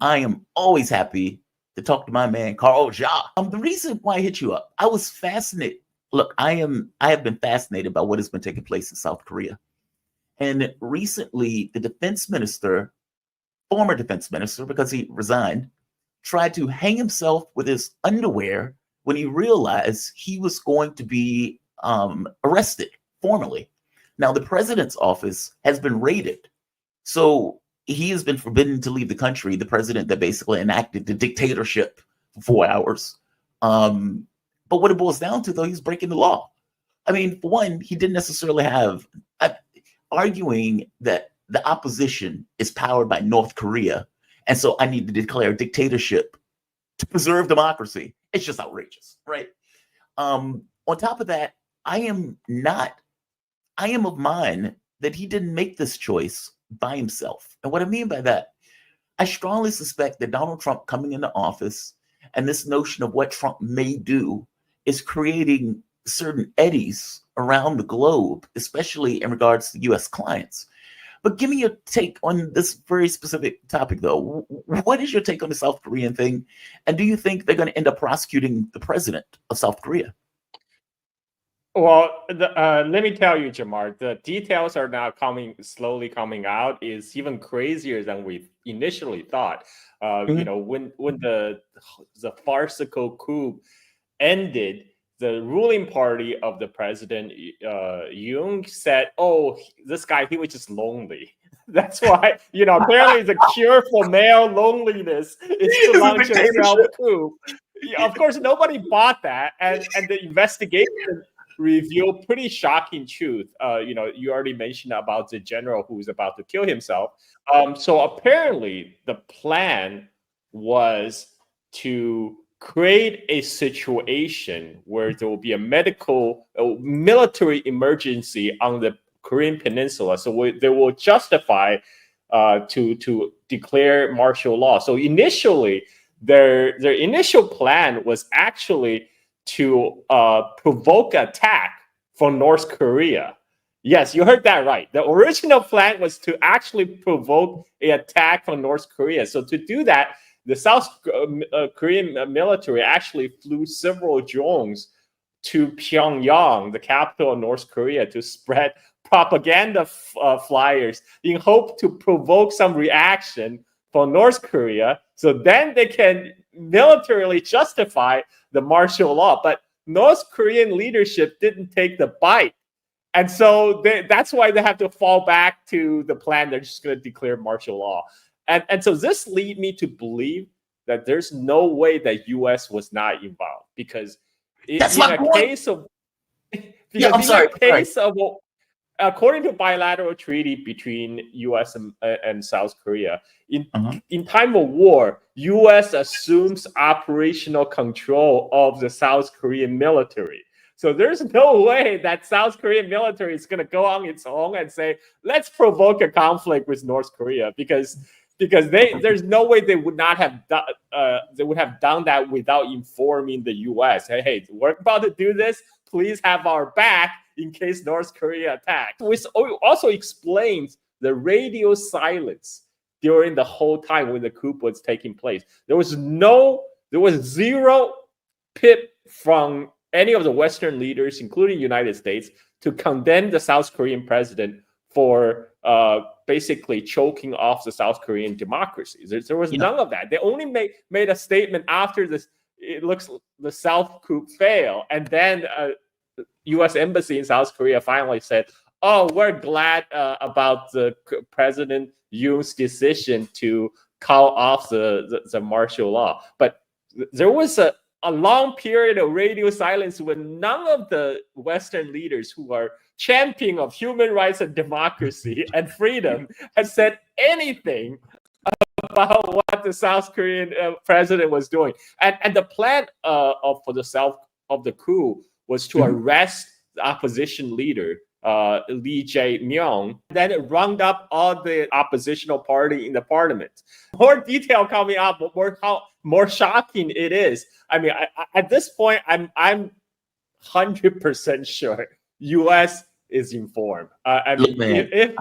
I am always happy to talk to my man Carl Ja. The reason why I hit you up, I was fascinated. Look, I have been fascinated by what has been taking place in South Korea. And recently, the defense minister, former defense minister, because he resigned, tried to hang himself with his underwear when he realized he was going to be arrested formally. Now, the president's office has been raided. So he has been forbidden to leave the country, the president that basically enacted the dictatorship for 4 hours. Um, but what it boils down to, though, he's breaking the law. I mean, for one, he didn't necessarily have arguing that the opposition is powered by North Korea. And so I need to declare dictatorship to preserve democracy. It's just outrageous, right? On top of that, I am not, I am of mind that he didn't make this choice by himself. And what I mean by that, I strongly suspect that Donald Trump coming into office and this notion of what Trump may do is creating certain eddies around the globe, especially in regards to US clients. But give me your take on this very specific topic, though. What is your take on the South Korean thing? And do you think they're going to end up prosecuting the president of South Korea? Well, let me tell you, Jamar, the details are now slowly coming out. Is even crazier than we initially thought. You know, when the farcical coup ended, the ruling party of the President Yoon said, "Oh, this guy, he was just lonely. That's why, you know, apparently the cure for male loneliness is to launch a self-coup." Of course, nobody bought that, and the investigation revealed pretty shocking truth. You know, you already mentioned about the general who's about to kill himself. So apparently, the plan was to create a situation where there will be a military emergency on the Korean Peninsula. So they will justify to declare martial law. So initially, their initial plan was actually to provoke attack from North Korea. Yes, you heard that right. The original plan was to actually provoke an attack from North Korea. So to do that, the South Korean military actually flew several drones to Pyongyang, the capital of North Korea, to spread propaganda flyers in hope to provoke some reaction from North Korea. So then they can militarily justify the martial law. But North Korean leadership didn't take the bite. And so that's why they have to fall back to the plan. They're just going to declare martial law. And so this lead me to believe that there's no way that U.S. was not involved, because according to bilateral treaty between U.S. and South Korea, in time of war, U.S. assumes operational control of the South Korean military. So there's no way that South Korean military is going to go on its own and say, let's provoke a conflict with North Korea, because there's no way they would not have done that without informing the U.S. Hey, we're about to do this. Please have our back in case North Korea attacks. Which also explains the radio silence during the whole time when the coup was taking place. There was zero pip from any of the Western leaders, including the United States, to condemn the South Korean president for basically choking off the South Korean democracy. There was none of that. They only made a statement after this. It looks the South coup failed, and then U.S. embassy in South Korea finally said, "Oh, we're glad about the President Yoon's decision to call off the martial law." But there was a long period of radio silence when none of the Western leaders who are champion of human rights and democracy and freedom has said anything about what the South Korean president was doing. And the plan for the South of the coup was to arrest the opposition leader, Lee Jae-myung, then it round up all the oppositional party in the parliament. More detail coming up, how more shocking it is. I mean, at this point, I'm 100% sure U.S. is informed. I mean, if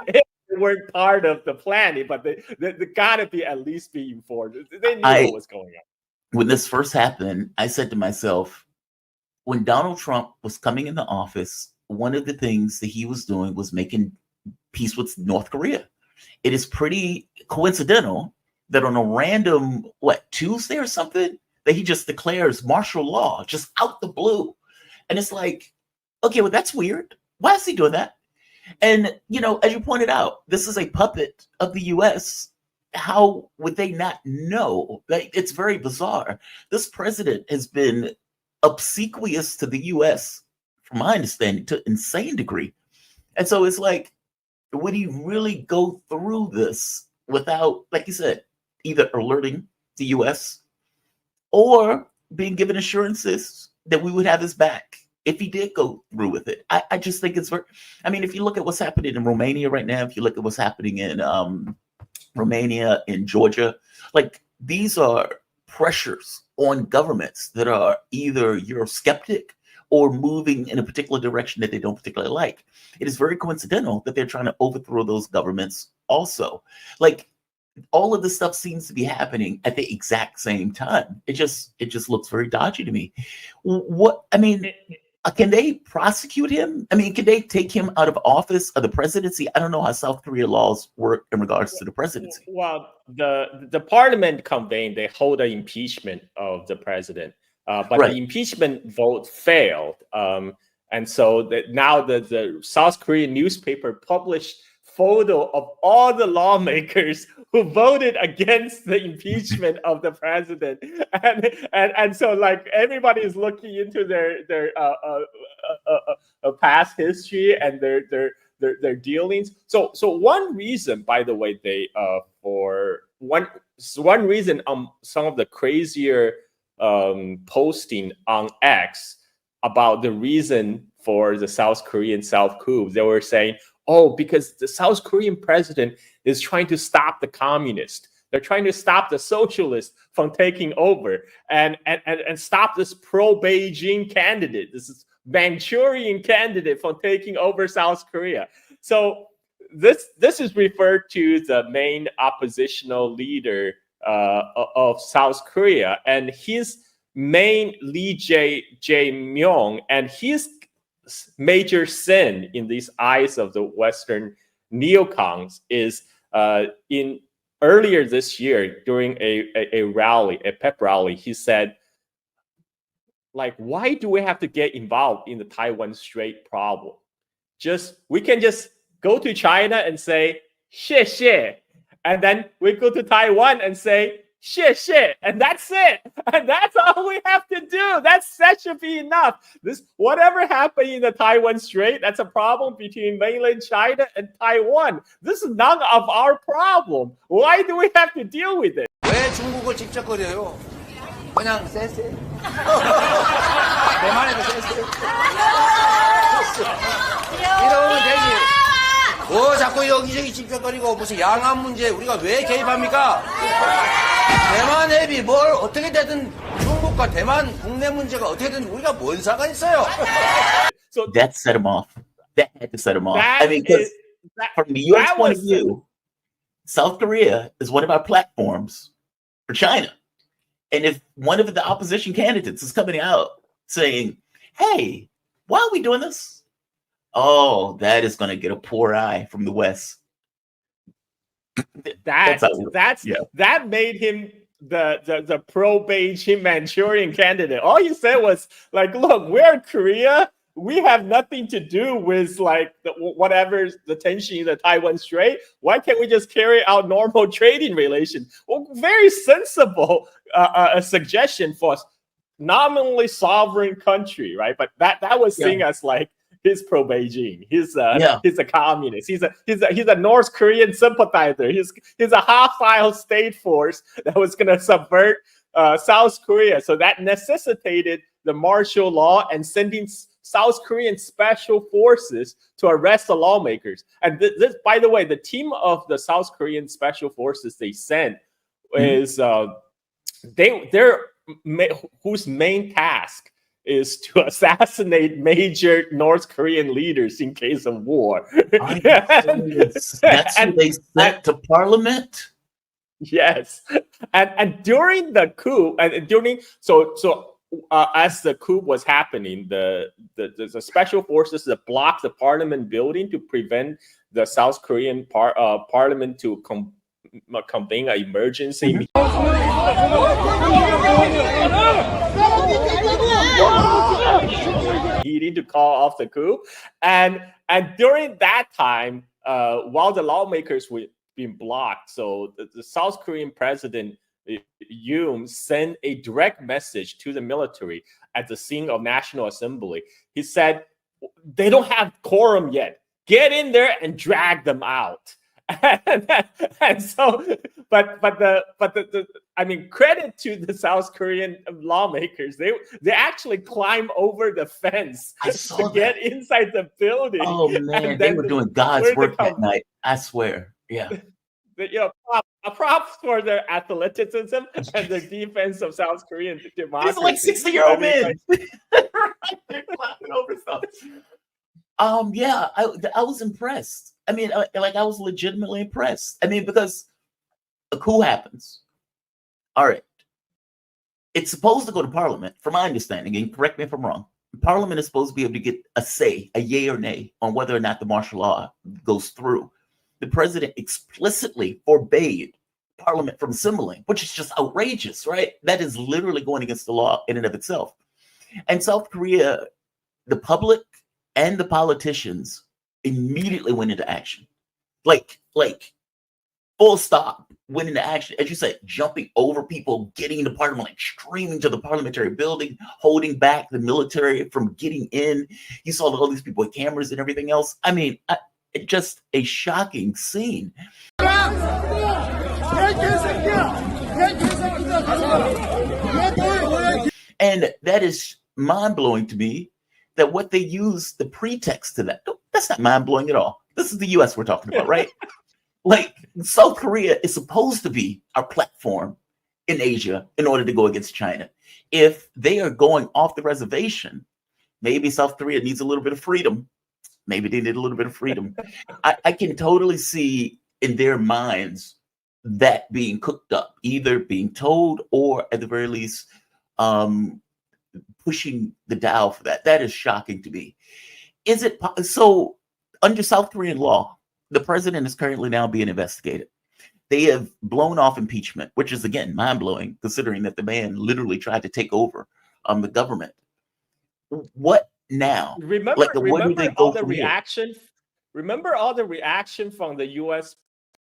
weren't part of the planning, but they gotta be at least be informed. They knew what was going on. When this first happened, I said to myself, when Donald Trump was coming into office, one of the things that he was doing was making peace with North Korea. It is pretty coincidental that on a random, Tuesday or something, that he just declares martial law just out the blue. And it's like, okay, well, that's weird. Why is he doing that? And, as you pointed out, this is a puppet of the US. How would they not know? It's very bizarre. This president has been obsequious to the US, from my understanding, to an insane degree. And so it's like, would he really go through this without, like you said, either alerting the US or being given assurances that we would have his back if he did go through with it? I just think it's if you look at what's happening in Romania right now, if you look at what's happening in Romania, in Georgia, like these are pressures on governments that are either Eurosceptic or moving in a particular direction that they don't particularly like. It is very coincidental that they're trying to overthrow those governments also. Like, all of this stuff seems to be happening at the exact same time. It just looks very dodgy to me. Can they prosecute him? Can they take him out of office or the presidency? I don't know how South Korea laws work in regards to the presidency. Well, the parliament convened, they hold an impeachment of the president, but Right. the impeachment vote failed. And so now the South Korean newspaper published photo of all the lawmakers who voted against the impeachment of the president, and so like everybody is looking into their past history and their dealings. So one reason, by the way, one reason some of the crazier posting on X about the reason for the South Korean coup, they were saying, because the South Korean president is trying to stop the communists. They're trying to stop the socialists from taking over and stop this pro-Beijing candidate, this Manchurian candidate, from taking over South Korea. So this is referred to the main oppositional leader of South Korea, and his main Lee Jae-myung, and his major sin in these eyes of the Western neocons is in earlier this year during a rally, a pep rally, he said, like, why do we have to get involved in the Taiwan Strait problem? We can just go to China and say, shit, and then we go to Taiwan and say, shit, and that's it, and that's all we have to do. That should be enough. Whatever happened in the Taiwan Strait, that's a problem between mainland China and Taiwan. This is none of our problem. Why do we have to deal with it? 왜 중국을 집적거려요? 그냥 쎄쎄. 대만에도 쎄쎄. 이러면 되지. 자꾸 여기저기 집적거리고 무슨 양안 문제 우리가 왜 개입합니까? 대만 해비 뭘 어떻게 되든 중국과 대만 국내 문제가 어떻게든 우리가 뭔 상관 있어요? So that set him off. That had to set him off. Because from the U.S. point of view, South Korea is one of our platforms for China. And if one of the opposition candidates is coming out saying, hey, why are we doing this? That is going to get a poor eye from the West. That made him the pro-Beijing Manchurian candidate. All he said was like, look, we're Korea. We have nothing to do with like whatever the tension in the Taiwan Strait. Why can't we just carry out normal trading relations? Well, very sensible a suggestion for a nominally sovereign country, right? But that was seen as like, he's pro-Beijing. He's a communist. He's a North Korean sympathizer. He's a hostile state force that was going to subvert South Korea. So that necessitated the martial law and sending South Korean special forces to arrest the lawmakers. And this, by the way, the team of the South Korean special forces they sent is whose main task is to assassinate major North Korean leaders in case of war. That's who they sent to parliament? Yes, and during the coup, and during as the coup was happening, the special forces that blocked the parliament building to prevent the South Korean parliament to convene an emergency. Meeting to call off the coup, and during that time, while the lawmakers were being blocked, so the South Korean President Yoon sent a direct message to the military at the scene of National Assembly. He said, "They don't have quorum yet. Get in there and drag them out." And so, but I mean, credit to the South Korean lawmakers. They actually climb over the fence to get inside the building. Oh man, they were doing God's work that night. I swear. Yeah. Props for their athleticism and the defense of South Korean democracy. These are like 60-year-old men. They're clapping over stuff. Yeah, I was impressed. I mean, I was legitimately impressed. I mean, because a coup happens. All right. It's supposed to go to parliament, from my understanding, and correct me if I'm wrong. Parliament is supposed to be able to get a say, a yay or nay, on whether or not the martial law goes through. The president explicitly forbade parliament from assembling, which is just outrageous, right? That is literally going against the law in and of itself. And South Korea, the public and the politicians immediately went into action. Like full stop, went into action. As you said, jumping over people, getting into parliament, like streaming to the parliamentary building, holding back the military from getting in. You saw all these people with cameras and everything else. I mean, just a shocking scene. And that is mind-blowing to me, that what they use the pretext to that's not mind-blowing at all. This is the US we're talking about, right? Like, South Korea is supposed to be our platform in Asia in order to go against China. If they are going off the reservation, maybe South Korea needs a little bit of freedom. Maybe they need a little bit of freedom. I can totally see in their minds that being cooked up, either being told or at the very least pushing the dial for that. That is shocking to me. Is it so? Under South Korean law, the president is currently now being investigated. They have blown off impeachment, which is, again, mind-blowing, considering that the man literally tried to take over the government. What now? Remember all the reaction from the U.S.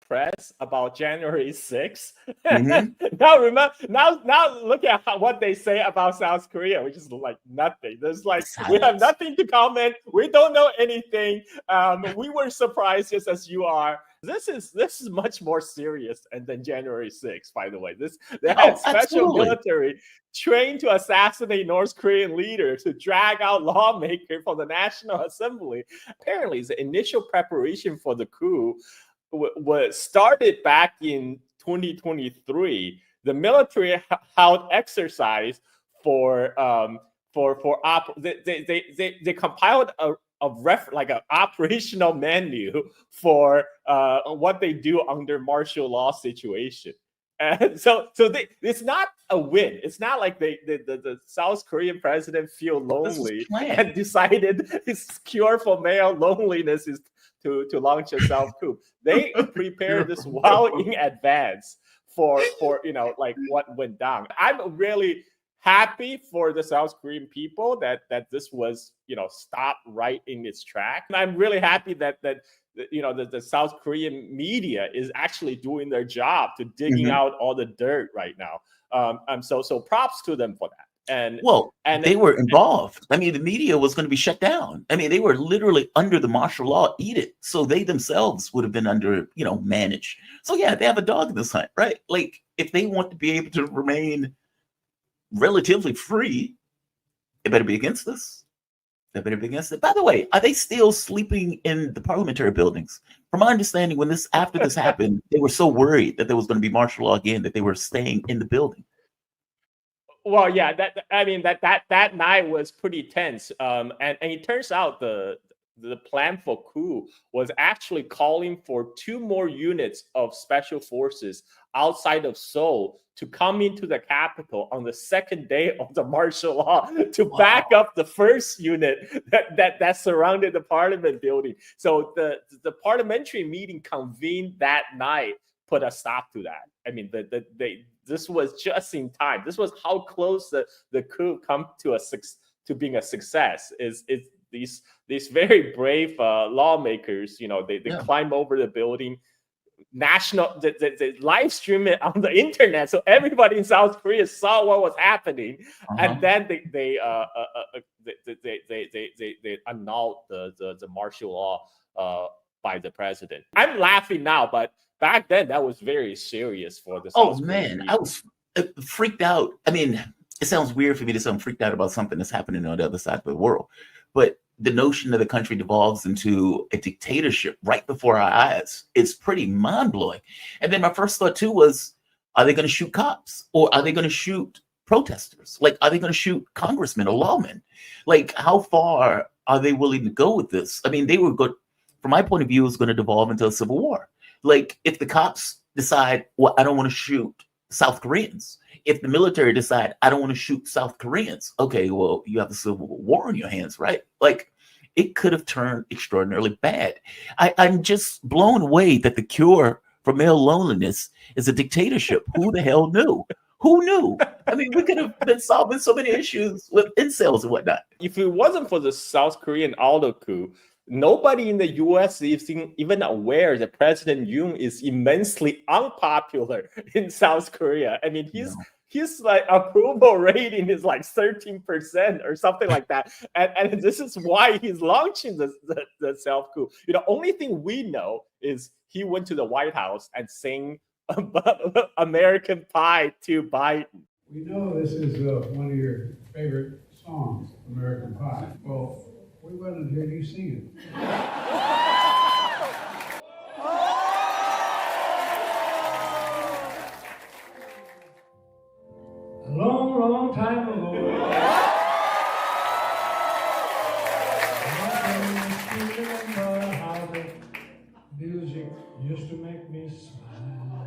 press about January 6th. Mm-hmm. now look at what they say about South Korea, which is like nothing. There's like, we have nothing to comment. We don't know anything. We were surprised just as you are. This is much more serious than January 6th, by the way. They had special military trained to assassinate North Korean leaders, to drag out lawmakers from the National Assembly. Apparently, the initial preparation for the coup was started back in 2023. The military held exercise they compiled an operational menu for what they do under martial law situation. And so it's not a win. It's not like the South Korean president feel lonely and decided his cure for male loneliness is to launch a South coup. They prepared this well in advance for like what went down. I'm really happy for the South Korean people that this was stopped right in its track. And I'm really happy that the South Korean media is actually doing their job to digging out all the dirt right now. So props to them for that. And they were involved. I mean, the media was going to be shut down. I mean, they were literally under the martial law edict, so they themselves would have been under, managed. So yeah, they have a dog in this hunt, right? Like, if they want to be able to remain relatively free, they better be against this. They better be against it. By the way, are they still sleeping in the parliamentary buildings? From my understanding, after this happened, they were so worried that there was going to be martial law again that they were staying in the building. Well, yeah, that night was pretty tense. And it turns out the plan for Coup was actually calling for 2 more units of special forces outside of Seoul to come into the capital on the second day of the martial law to back up the first unit that surrounded the parliament building. So the parliamentary meeting convened that night, put a stop to that. I mean, this was just in time. This was how close the coup come to being a success. Is these very brave lawmakers, they climb over the building, they live stream it on the internet, so everybody in South Korea saw what was happening, and then they annulled the martial law by the president. I'm laughing now, but back then that was very serious for the South Korean people. I was freaked out. I mean, it sounds weird for me to say I'm freaked out about something that's happening on the other side of the world, but the notion that the country devolves into a dictatorship right before our eyes is pretty mind-blowing. And then my first thought too was, are they going to shoot cops, or are they going to shoot protesters? Like, are they going to shoot congressmen or lawmen? Like, how far are they willing to go with this? I mean, they were good. From my point of view, it was going to devolve into a civil war. Like, if the cops decide, well, I don't want to shoot South Koreans. If the military decide, I don't want to shoot South Koreans. Okay, well, you have a civil war on your hands, right? Like, it could have turned extraordinarily bad. I'm just blown away that the cure for male loneliness is a dictatorship. Who the hell knew? Who knew? I mean, we could have been solving so many issues with incels and whatnot. If it wasn't for the South Korean auto coup, nobody in the U.S. is even aware that President Yoon is immensely unpopular in South Korea. I mean, his like approval rating is like 13% or something like that, and this is why he's launching the self coup. The only thing we know is he went to the White House and sang American Pie to Biden. We know this is one of your favorite songs, American Pie. Well, we wanted to hear you sing it. A long, long time ago. I still remember how the music used to make me smile.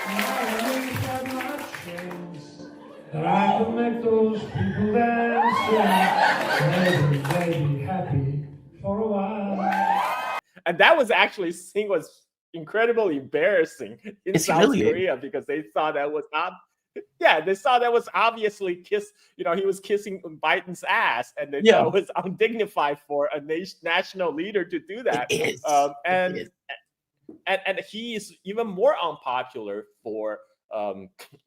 My wings had not changed, that I could make those people dance and maybe be happy for a while. And that was actually was incredibly embarrassing in South Korea, because they saw that was obviously he was kissing Biden's ass, and they thought it was undignified for a national leader to do that. And he is even more unpopular for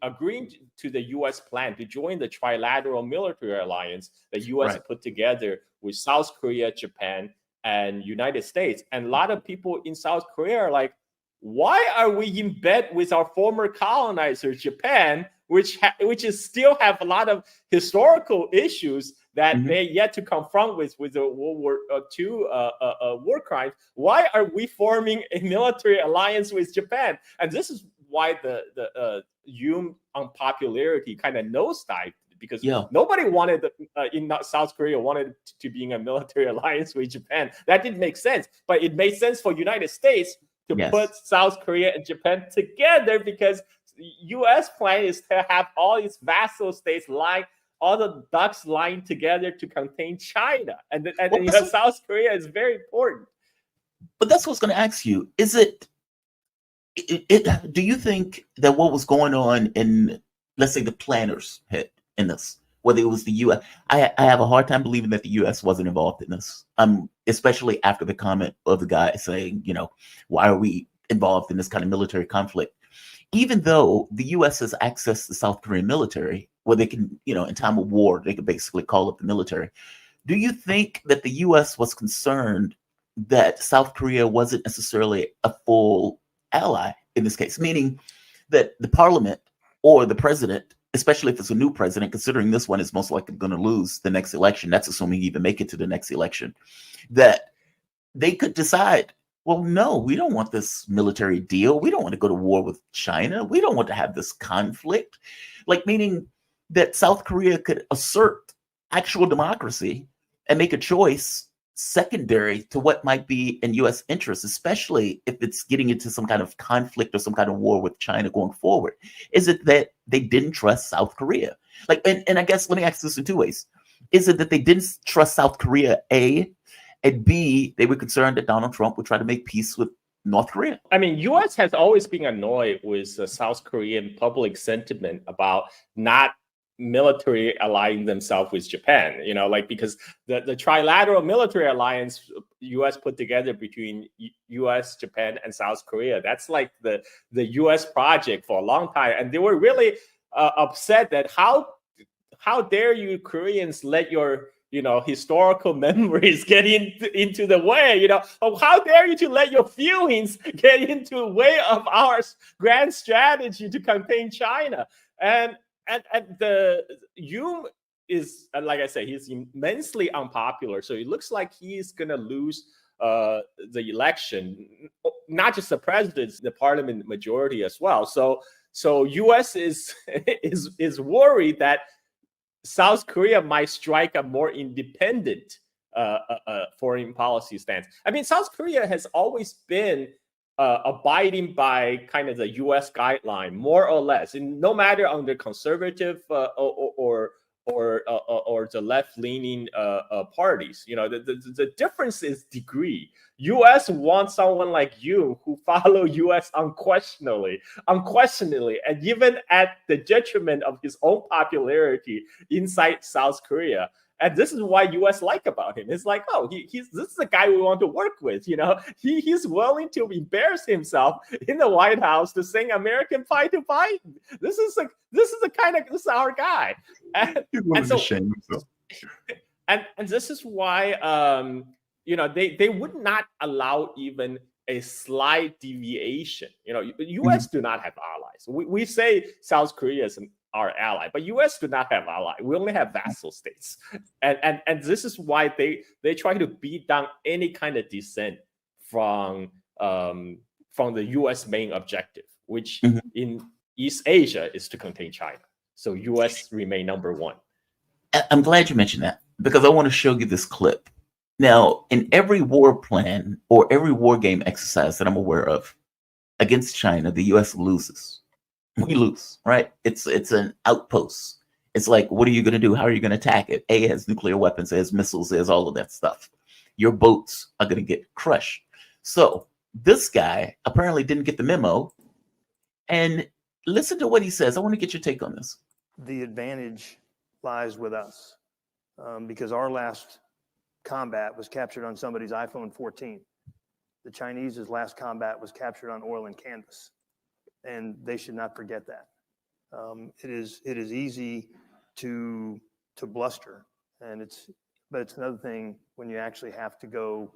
agreeing to the U.S. plan to join the trilateral military alliance that U.S. put together with South Korea, Japan, and United States. And a lot of people in South Korea are like, why are we in bed with our former colonizer, Japan, which is still have a lot of historical issues that they yet to confront with the World War II war crimes? Why are we forming a military alliance with Japan? And this is why the Yoon unpopularity kind of nosedived, because nobody wanted in South Korea wanted to be in a military alliance with Japan. That didn't make sense, but it made sense for United States to put South Korea and Japan together, because U.S. plan is to have all these vassal states all the ducks lying together to contain China, and South Korea is very important. But that's what I was going to ask you. Is do you think that what was going on in, let's say, the planners' head in this, whether it was the U.S., I have a hard time believing that the U.S. wasn't involved in this, especially after the comment of the guy saying, why are we involved in this kind of military conflict? Even though the U.S. has access to the South Korean military, where they can, in time of war, they could basically call up the military. Do you think that the U.S. was concerned that South Korea wasn't necessarily a full ally in this case, meaning that the parliament or the president, especially if it's a new president, considering this one is most likely going to lose the next election, that's assuming you even make it to the next election, that they could decide, well, no, we don't want this military deal. We don't want to go to war with China. We don't want to have this conflict. Like, meaning that South Korea could assert actual democracy and make a choice secondary to what might be in US interest, especially if it's getting into some kind of conflict or some kind of war with China going forward. Is it that they didn't trust South Korea? Like, and I guess let me ask this in two ways. Is it that they didn't trust South Korea, A, and B, they were concerned that Donald Trump would try to make peace with North Korea? I mean, U.S. has always been annoyed with the South Korean public sentiment about not military allying themselves with Japan, like because the trilateral military alliance U.S. put together between U.S., Japan, and South Korea, that's like the U.S. project for a long time. And they were really upset that how dare you Koreans let your historical memories get into the way, how dare you to let your feelings get into the way of our grand strategy to contain China. And the Yoon is, like I said, he's immensely unpopular. So it looks like he's going to lose the election, not just the president, the parliament majority as well. So U.S. is worried that South Korea might strike a more independent foreign policy stance. I mean, South Korea has always been abiding by kind of the U.S. guideline, more or less, and no matter under conservative or the left-leaning parties. The difference is degree. U.S. wants someone like you who follow U.S. unquestionably, and even at the detriment of his own popularity inside South Korea. And this is why U.S. like about him. It's like, oh, this is the guy we want to work with. He's willing to embarrass himself in the White House to sing "American Pie" to Biden. This is our guy. And so, and this is why they would not allow even a slight deviation. U.S. do not have allies. We say South Korea is our ally, but U.S. do not have ally. We only have vassal states, and this is why they try to beat down any kind of dissent from the U.S. main objective, which in East Asia is to contain China. So U.S. remain number one. I'm glad you mentioned that, because I want to show you this clip. Now, in every war plan or every war game exercise that I'm aware of against China, the U.S. loses. We lose, right? It's an outpost. It's like, what are you going to do? How are you going to attack it? A has nuclear weapons, it has missiles, it has all of that stuff. Your boats are going to get crushed. So this guy apparently didn't get the memo. And listen to what he says. I want to get your take on this. The advantage lies with us because our last combat was captured on somebody's iPhone 14. The Chinese's last combat was captured on oil and canvas. And they should not forget that. It is easy to bluster, but it's another thing when you actually have to go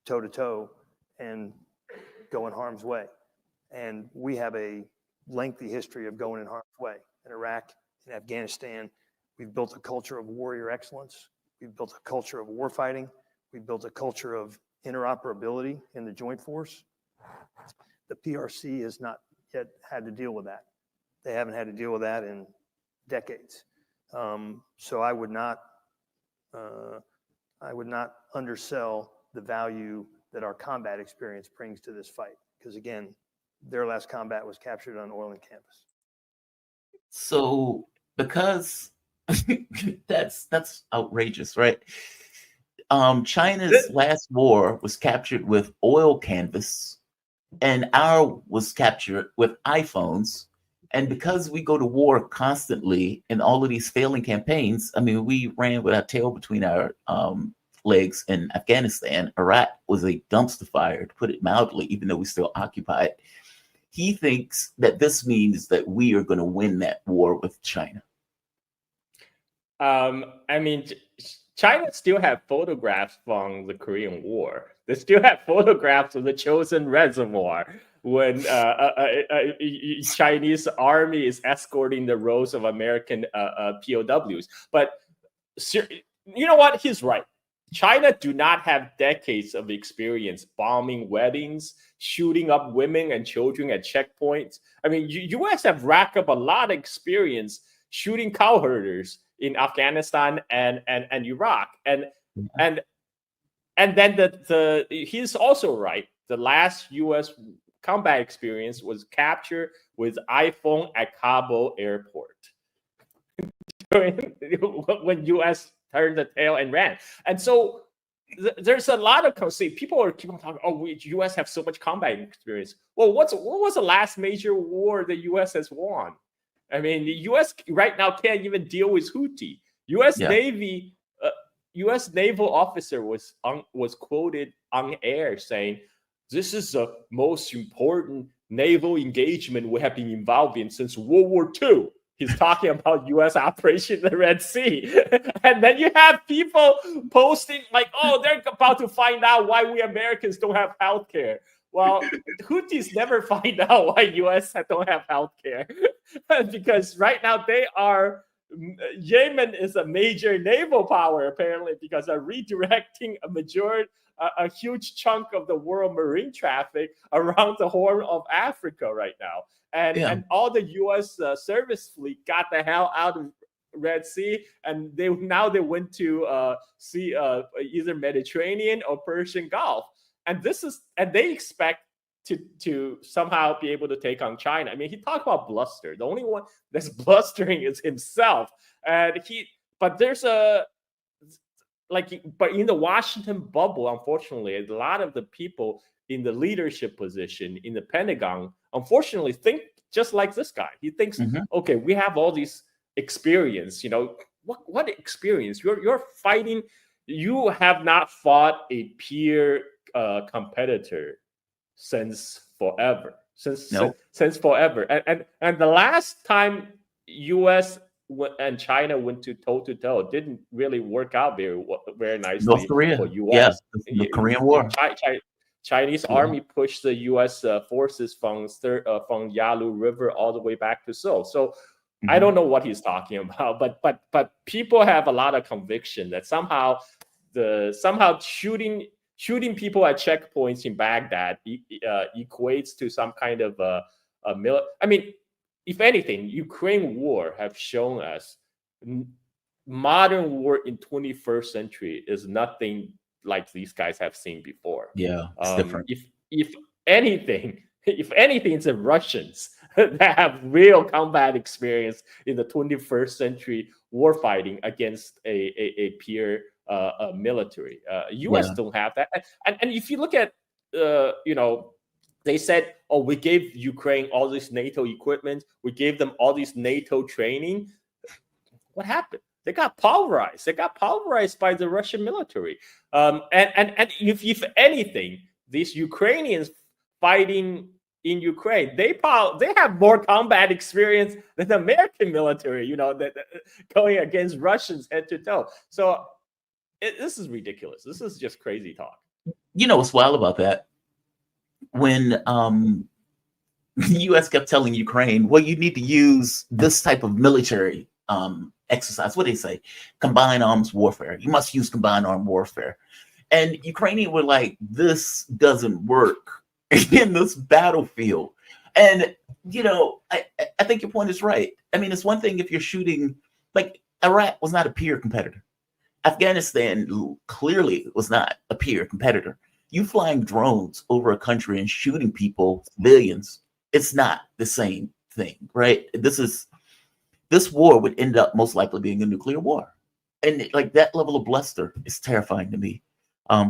toe to toe and go in harm's way. And we have a lengthy history of going in harm's way. In Iraq, in Afghanistan, we've built a culture of warrior excellence. We've built a culture of war fighting. We've built a culture of interoperability in the joint force. The PRC has not yet had to deal with that. They haven't had to deal with that in decades. So I would not undersell the value that our combat experience brings to this fight. Because again, their last combat was captured on oil and canvas. So because that's outrageous, right? China's last war was captured with oil canvas, and our was captured with iPhones. And because we go to war constantly in all of these failing campaigns, I mean, we ran with our tail between our legs in Afghanistan. Iraq was a dumpster fire, to put it mildly, even though we still occupy it. He thinks that this means that we are going to win that war with China. I mean, China still have photographs from the Korean War. They still have photographs of the Chosin Reservoir when Chinese army is escorting the rows of American POWs. But you know what? He's right. China do not have decades of experience bombing weddings, shooting up women and children at checkpoints. I mean, U.S. have racked up a lot of experience shooting cowherders in Afghanistan and Iraq, and then he's also right. The last U.S. combat experience was captured with iPhone at Kabul airport when U.S. turned the tail and ran. And so there's a lot of people are keep on talking. Oh, U.S. have so much combat experience. Well, what was the last major war the U.S. has won? I mean, the U.S. right now can't even deal with Houthi. U.S. Navy, U.S. naval officer was quoted on air saying, "This is the most important naval engagement we have been involved in since World War II." He's talking about U.S. operation in the Red Sea. And then you have people posting like, oh, they're about to find out why we Americans don't have health care. Well, Houthis never find out why U.S. don't have health care. Because right now Yemen is a major naval power, apparently, because they're redirecting a huge chunk of the world marine traffic around the Horn of Africa right now. And all the U.S. Service fleet got the hell out of Red Sea, and they went to see either Mediterranean or Persian Gulf, and they expect to somehow be able to take on China. I mean, he talked about bluster. The only one that's blustering is himself, but in the Washington bubble, unfortunately, a lot of the people in the leadership position in the Pentagon, unfortunately, think just like this guy. He thinks, okay, we have all these experience. You know, what experience? You're fighting. You have not fought a peer competitor since forever. Since forever. And the last time U.S. and China went to toe didn't really work out very nicely. North Korea, for U.S. The Korean War. Chinese army pushed the U.S. Forces from Yalu River all the way back to Seoul. So I don't know what he's talking about, but people have a lot of conviction that somehow shooting people at checkpoints in Baghdad equates to some kind of a I mean, if anything, Ukraine war have shown us modern war in 21st century is nothing like these guys have seen before. Yeah, it's different. If anything, it's the Russians that have real combat experience in the 21st century war fighting against a peer military. U.S. don't have that. And if you look at, they said, oh, we gave Ukraine all this NATO equipment. We gave them all this NATO training. What happened? They got pulverized. They got pulverized by the Russian military. And if anything, these Ukrainians fighting in Ukraine, they have more combat experience than the American military, that going against Russians head to toe. So this is ridiculous. This is just crazy talk. You know what's wild about that? When the U.S. kept telling Ukraine, well, you need to use this type of military exercise. What do they say? Combined arms warfare. You must use combined armed warfare. And Ukrainians were like, this doesn't work in this battlefield. And, I think your point is right. I mean, it's one thing if you're shooting, like Iraq was not a peer competitor. Afghanistan clearly was not a peer competitor. You flying drones over a country and shooting people, civilians, it's not the same thing, right? This war would end up most likely being a nuclear war. And like that level of bluster is terrifying to me.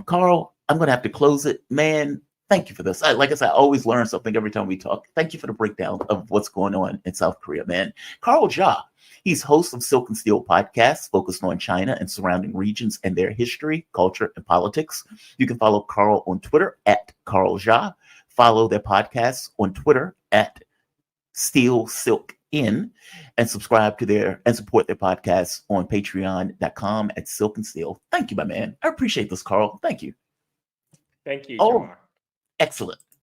Carl, I'm going to have to close it. Man, thank you for this. Like I said, I always learn something every time we talk. Thank you for the breakdown of what's going on in South Korea, man. Carl Jha, he's host of Silk and Steel podcasts focused on China and surrounding regions and their history, culture, and politics. You can follow Carl on Twitter at Carl Jha. Follow their podcasts on Twitter at Steel Silk In, and subscribe to and support their podcasts on patreon.com at Silk and Steel. Thank you, my man. I appreciate this, Carl. Thank you. Thank you, Oh, Jamar. excellent.